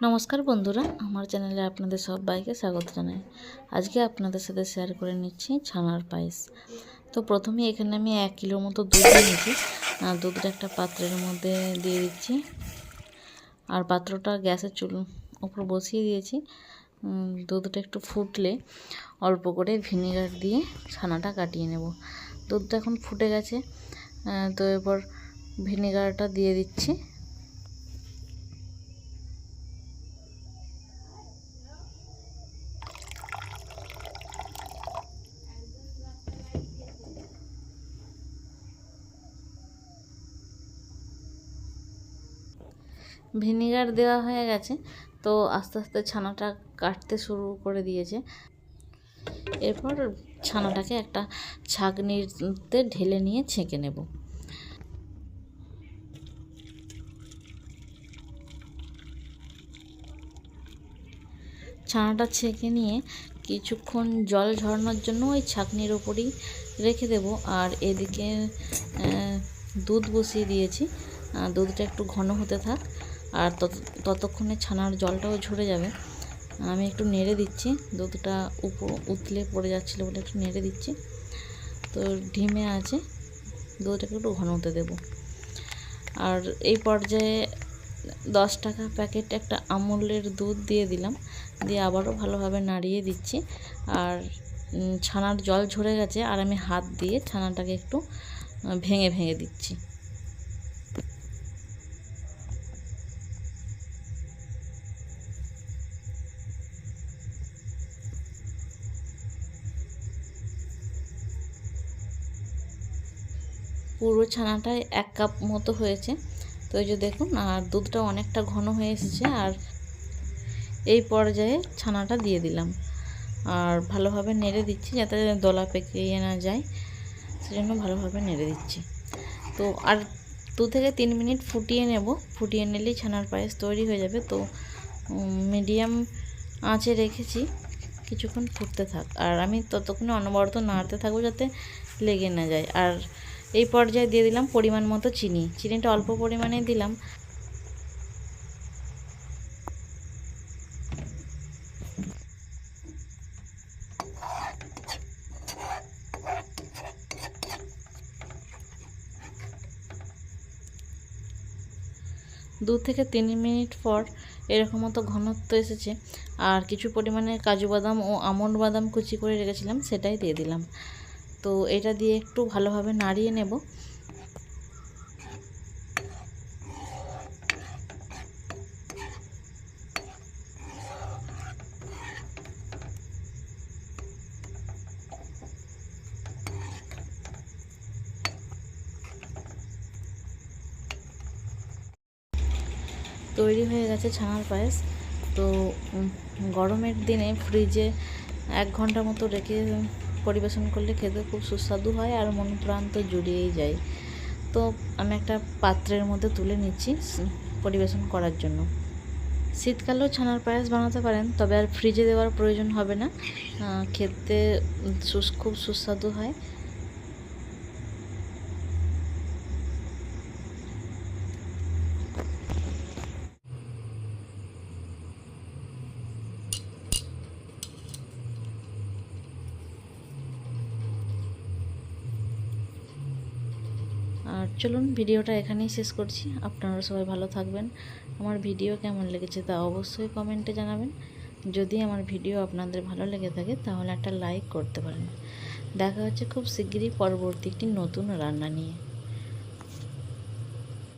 নমস্কার বন্ধুরা, আমার চ্যানেলে আপনাদের সবাইকে স্বাগত জানাই। আজকে আপনাদের সাথে শেয়ার করে নিচ্ছি ছানার পায়েস। তো প্রথমে এখানে আমি 1 কিলোর মতো দুধ নিয়েছি। দুধটা একটা পাত্রের মধ্যে দিয়ে দিচ্ছি, আর পাত্রটা গ্যাসের উপর বসিয়ে দিয়েছি। দুধটা একটু ফুটলে অল্প করে ভিনেগার দিয়ে ছানাটা কাটিয়ে নেব। দুধটা এখন ফুটে গেছে, তো এরপর ভিনেগারটা দিয়ে দিচ্ছি। ভিনেগার দেওয়া হয়ে গেছে, তো আস্তে আস্তে ছানাটা কাটতে শুরু করে দিয়েছে। এরপর ছানাটাকে একটা ছাঁকনিতে ঢেলে নিয়ে ছেঁকে নেব। ছানাটা ছেঁকে নিয়ে কিছুক্ষণ জল ঝরানোর জন্য ওই ছাঁকনির ওপরই রেখে দেব। আর এদিকে দুধ বসিয়ে দিয়েছি, দুধটা একটু ঘন হতে থাক, আর ততক্ষণে ছানার জলটাও ঝরে যাবে। আমি একটু নেড়ে দিচ্ছি, দুধটা উতলে পড়ে যাচ্ছিলো বলে একটু নেড়ে দিচ্ছি। তো ঢিমে আছে, দুধটাকে একটু ঘন হতে দেব। আর এই পর্যায়ে 10 টাকা প্যাকেট একটা আমুলের দুধ দিয়ে দিলাম, দিয়ে আবারও ভালোভাবে নাড়িয়ে দিচ্ছি। আর ছানার জল ঝরে গেছে, আর আমি হাত দিয়ে ছানাটাকে একটু ভেঙে ভেঙে দিচ্ছি। পুরো ছানাটায় 1 কাপ মতো হয়েছে। তো এই যে দেখুন, আর দুধটা অনেকটা ঘন হয়ে এসেছে। আর এই পর্যায়ে ছানাটা দিয়ে দিলাম, আর ভালোভাবে নেড়ে দিচ্ছি যাতে দলা পেকে না যায়, সেজন্য ভালোভাবে নেড়ে দিচ্ছি। তো আর 2 থেকে 3 মিনিট ফুটিয়ে নেব। ফুটিয়ে নিলেই ছানার পায়েস তৈরি হয়ে যাবে। তো মিডিয়াম আঁচে রেখেছি, কিছুক্ষণ ফুটতে থাক, আর আমি ততক্ষণে অনবরত নাড়তে থাকবো যাতে লেগে না যায়। আর এই পর্যায়ে দিয়ে দিলাম পরিমাণ মতো চিনি। চিনিটা অল্প পরিমাণে দিলাম। দু থেকে 3 মিনিট পর এরকম মতো ঘনত্ব এসেছে। আর কিছু পরিমাণে কাজু বাদাম ও আমন্ড বাদাম কুচি করে রেখেছিলাম, সেটাই দিয়ে দিলাম। তো এটা দিয়ে একটু ভালোভাবে নাড়িয়ে নেব। তৈরি হয়ে গেছে ছানার পায়েস। তো গরমের দিনে ফ্রিজে 1 ঘন্টা মতো রেখে পরিবেশন করলে খেতে খুব সুস্বাদু হয়, আর মন প্রাণ তো জুড়িয়েই যায়। তো আমি একটা পাত্রের মধ্যে তুলে নিচ্ছি পরিবেশন করার জন্য। শীতকালেও ছানার পায়েস বানাতে পারেন, তবে আর ফ্রিজে দেওয়ার প্রয়োজন হবে না, খেতে খুব সুস্বাদু হয়। আর চলুন, ভিডিওটা এখানেই শেষ করছি। আপনারা সবাই ভালো থাকবেন। আমার ভিডিও কেমন লেগেছে তা অবশ্যই কমেন্টে জানাবেন। যদি আমার ভিডিও আপনাদের ভালো লেগে থাকে তাহলে একটা লাইক করতে পারেন। দেখা হচ্ছে খুব শিগগিরই পরবর্তী একটি নতুন রান্না নিয়ে।